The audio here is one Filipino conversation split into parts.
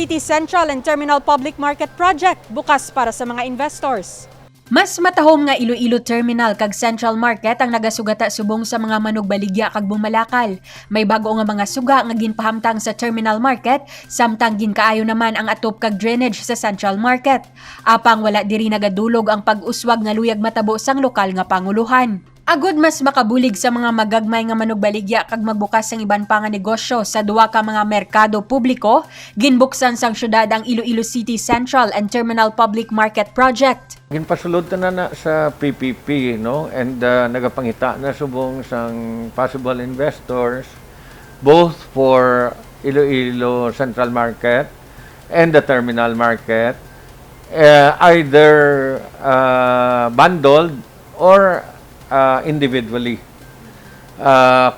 City Central and Terminal Public Market Project bukas para sa mga investors. Mas matahom nga Iloilo Terminal kag Central Market ang nagasugata subong sa mga manugbaligya kag bumalakal. May bago nga mga suga nga ginpahamtang sa Terminal Market, samtang ginkaayo naman ang atop kag drainage sa Central Market. Apang wala diri nagadulog ang pag-uswag nga luyag matabo sang lokal nga panguluhan. Agud mas makabulig sa mga magagmay nga manugbaligya kag magbukas ang iban pa nga negosyo sa duwa ka mga merkado publiko, ginbuksan sang syudad ang Iloilo City Central and Terminal Public Market Project. Ginpasulod na sa PPP, no? And nagapangita na subong sang possible investors both for Iloilo Central Market and the Terminal Market, either bundled or individually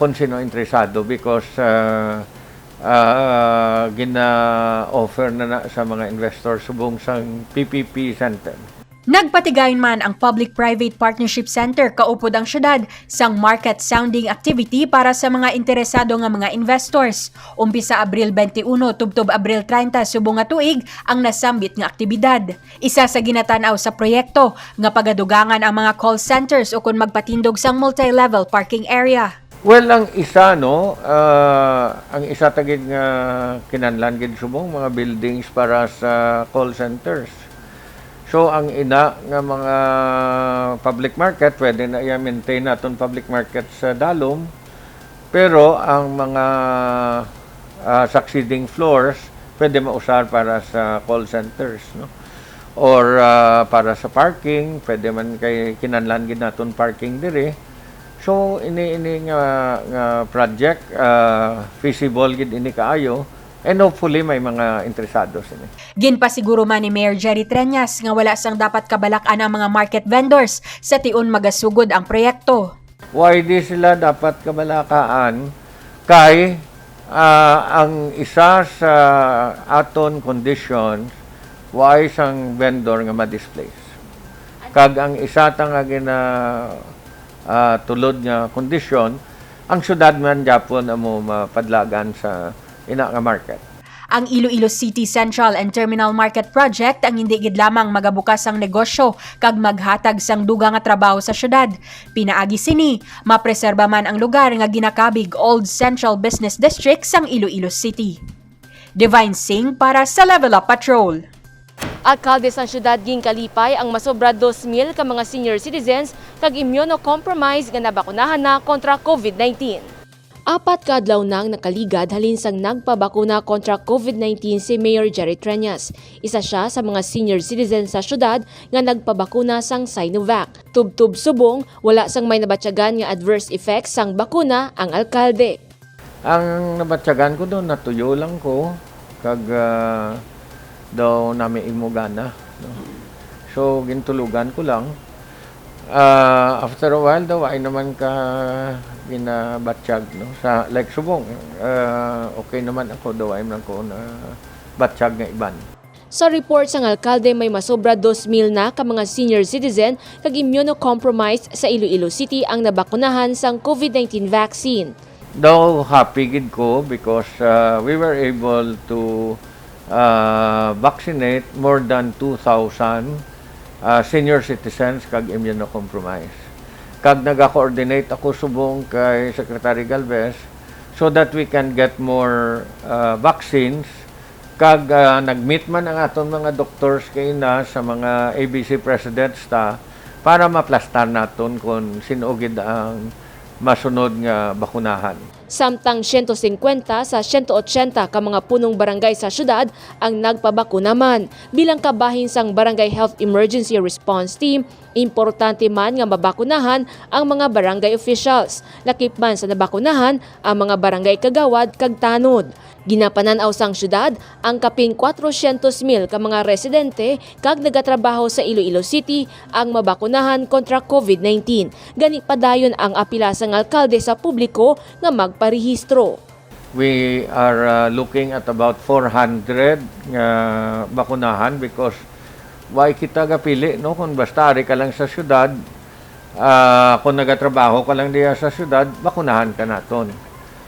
kung sino interesado, because gina-offer na sa mga investors subong sang PPP center. Nagpatigayon man ang Public-Private Partnership Center kaupod ang syudad sang market sounding activity para sa mga interesado nga mga investors. Umpisa Abril 21 tubtob Abril 30 subong nga tuig ang nasambit nga aktibidad. Isa sa ginatanaw sa proyekto nga pagadugangan ang mga call centers o kung magpatindog sang multi-level parking area. Well, ang isa, no, ang isa tagid nga kinahanglan gid subong mga buildings para sa call centers. So, ang ina nga mga public market, pwede na i-maintain natin public market sa dalom, pero ang mga succeeding floors, pwede mausar para sa call centers, no? Or para sa parking, pwede man kay kinahanglan gid naton parking dire. So, ini nga project, feasible gid ini kaayo. And hopefully, may mga interesado sini. Ginpasiguro man ni Mayor Jerry Treñas nga wala sang dapat kabalakan ang mga market vendors sa tiun magasugod ang proyekto. Why di sila dapat kabalakaan? Kay ang isa sa aton conditions, why sang vendor nga ma-displace. Kag ang isa ta nga gina tulod nga kondisyon, ang syudad man gyapon amo mapadlagan sa ina nga market. Ang Iloilo City Central and Terminal Market Project ang hindi gid lamang magabukas ang negosyo kag maghatag sang dugang nga trabaho sa syudad. Pinaagi sini, mapreserba man ang lugar nga ginakabig Old Central Business District sang Iloilo City. Divine Singh para sa Level Up Patrol. Alkalde sa syudad ginkalipay ang masobra 2,000 ka mga senior citizens kag immunocompromised nga nabakunahan na kontra COVID-19. 4 ka adlaw nang nakaligad halin sang nagpabakuna kontra COVID-19 si Mayor Jerry Treñas. Isa siya sa mga senior citizens sa syudad nga nagpabakuna sang Sinovac. Tubtub subong, wala sang may nabatyagan nga adverse effects sang bakuna ang alkalde. Ang nabatyagan ko doon, natuyo lang ko, kag daw namin imugana. No? So, gintulugan ko lang. After a while daw, ay naman ka ginabatsyag, no? Sa, like, subong, okay naman ako daw, ay naman ko na batsyag nga iban. Sa report sang alkalde, may masobra 2,000 na ka mga senior citizen kag immunocompromised sa Iloilo City ang nabakunahan sang COVID-19 vaccine. Daw happy gid ko because we were able to vaccinate more than 2,000 senior citizens kag immunocompromised. Kag naga-coordinate ako subong kay Secretary Galvez so that we can get more vaccines. Kag nag-meet man ang aton mga doctors kay na sa mga ABC presidents ta para maplastar naton kung sino gid ang masunod nga bakunahan. Samtang 150 sa 180 ka mga punong barangay sa syudad ang nagpabakuna man. Bilang kabahin sang Barangay Health Emergency Response Team, importante man nga mabakunahan ang mga barangay officials. Lakip man sa nabakunahan ang mga barangay kagawad kag tanod. Ginapananaw sang syudad ang kaping 400,000 ka mga residente kag nagatrabaho sa Iloilo City ang mabakunahan kontra COVID-19. Gani padayon ang apila sang alkalde sa publiko nga magparehistro. We are looking at about 400 bakunahan because why kita gapili, no? Kung basta ari ka lang sa syudad, kung nagatrabaho ka lang diya sa syudad, bakunahan ka naton.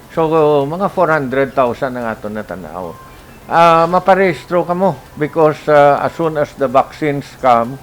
So, mga 400,000 ang aton na tanaw. maparehistro ka mo because as soon as the vaccines come,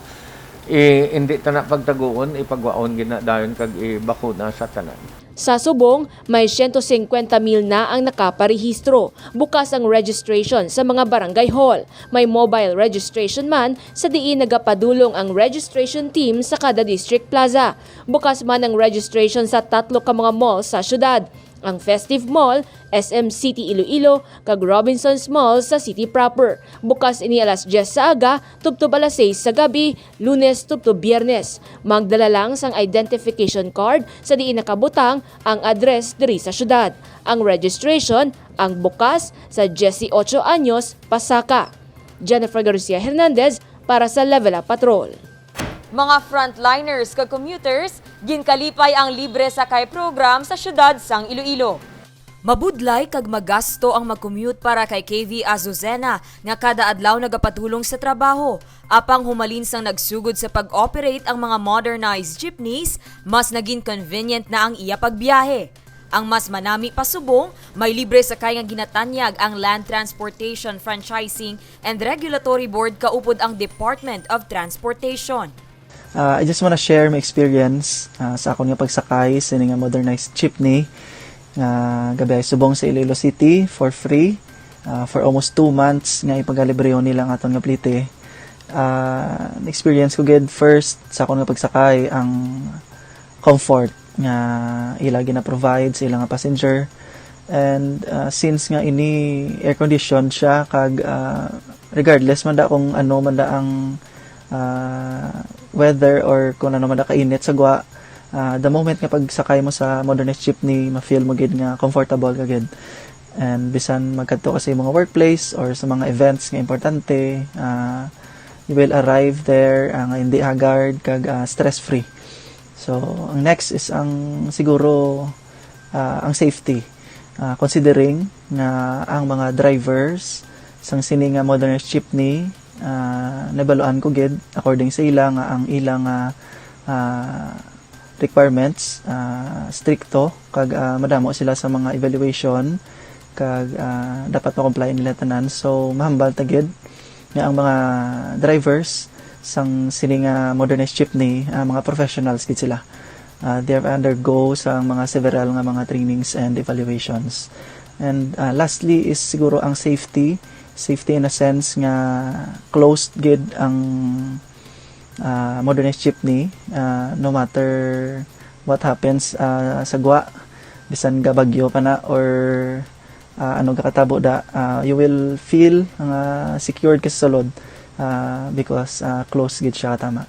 hindi ta na pagtaguon, ipagwaon gina dayon kag ibakuna sa tanan. Sa Subong, may 150,000 na ang nakaparehistro. Bukas ang registration sa mga barangay hall. May mobile registration man sa diin nagapadulong ang registration team sa kada district plaza. Bukas man ang registration sa 3 ka mga mall sa syudad. Ang Festive Mall, SM City Iloilo, kag Robinsons Mall sa city proper. Bukas ini alas 10 sa aga, tubtob alas 6 sa gabi, Lunes tubtob Biyernes. Magdala lang sang identification card sa diin nakabutang ang address diri sa syudad. Ang registration ang bukas sa 18 anyos Pasaka. Jennifer Garcia Hernandez para sa Level Up Patrol. Mga frontliners kag commuters, ginkalipay ang libre sakay program sa syudad sang Iloilo. Mabudlay kag magasto ang mag-commute para kay KV Azucena nga kada adlaw nagapatulong sa trabaho. Apang humalin sang nagsugod sa pag-operate ang mga modernized jeepneys, mas naging convenient na ang iya pagbiyahe. Ang mas manami pa subong, may libre sakay nga ginatanyag ang Land Transportation Franchising and Regulatory Board kaupod ang Department of Transportation. I just want to share my experience sa akong nga pagsakay sa nga modernized jeepney nga gabi subong sa Iloilo City for free for almost 2 months nga ipagalibreo nila nga aton nga plite. Experience ko gid first sa akong nga pagsakay ang comfort nga ila gina-provide sa ilang nga passenger, and since nga ini air conditioned siya kag regardless man da kung ano man da ang weather or kung ano man kainit sa gwa, the moment nga pagsakay mo sa modernized jeepney, ma-feel mo gid nga comfortable ka gid. And bisan magkadto ka sa mga workplace or sa mga events nga importante, you will arrive there nga hindi haggard kag stress-free. So, ang next is ang siguro ang safety. Considering nga ang mga drivers sang sini nga modernized jeepney, nabaluan ko gid according sa ila nga ang ilang requirements stricto kag madamo sila sa mga evaluation kag dapat ma-comply nila tanan. So mahambal ta gid nga ang mga drivers sang sini nga modernized jeepney, mga professionals gid sila. They have undergo sa mga several nga mga trainings and evaluations. And lastly is siguro ang safety in a sense nga closed gid ang modernized jeepney, no matter what happens sa gwa, bisan ga bagyo pa na or ano kakatabo da, you will feel secured ka sa sulod because closed gid siya tama.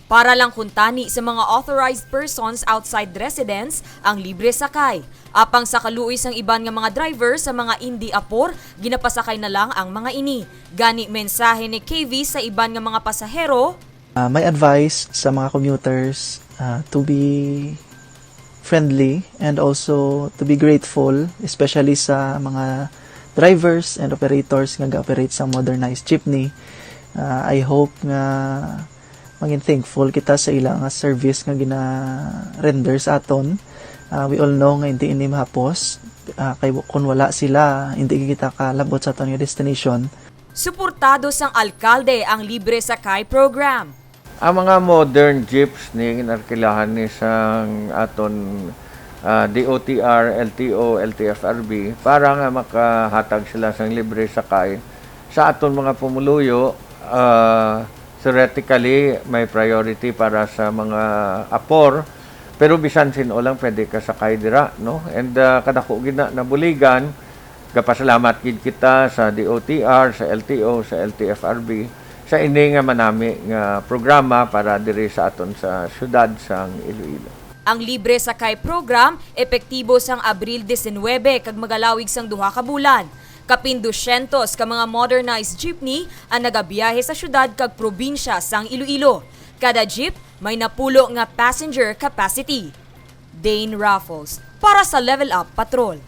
Para lang kuntani sa mga authorized persons outside residence ang libre sakay. Apang sa kaluoy sang iban nga mga driver sa mga hindi apor, ginapasakay na lang ang mga ini. Gani mensahe ni KV sa iban nga mga pasahero. My advice sa mga commuters to be friendly and also to be grateful, especially sa mga drivers and operators nga ga-operate sa modernized jeepney. I hope nga maging thankful kita sa ilang service nga gina-render sa aton. We all know nga hindi ini mahapos. Kay kung wala sila, hindi kita kalabot sa aton nga destination. Suportado sang alkalde ang libre sakay program. Ang mga modern jeeps ni ginarkilahan ni sang aton DOTR, LTO, LTFRB para nga makahatag sila sang libre sakay sa aton mga pumuluyo. Theoretically, may priority para sa mga apor, pero bisan sino lang pwede ka sakay dira, no? And kadako gid na buligan, gapasalamat gid kita sa DOTR, sa LTO, sa LTFRB sa ini nga manami nga programa para diri sa aton sa syudad sang Iloilo. Ang libre sakay program epektibo sang Abril 19 kag magalawig sang 2 ka bulan. Kapin 200 ka mga modernized jeepney ang nagabiyahe sa syudad kag probinsya sang Iloilo. Kada jeep may napulo nga passenger capacity. Dane Raffles para sa Level Up Patrol.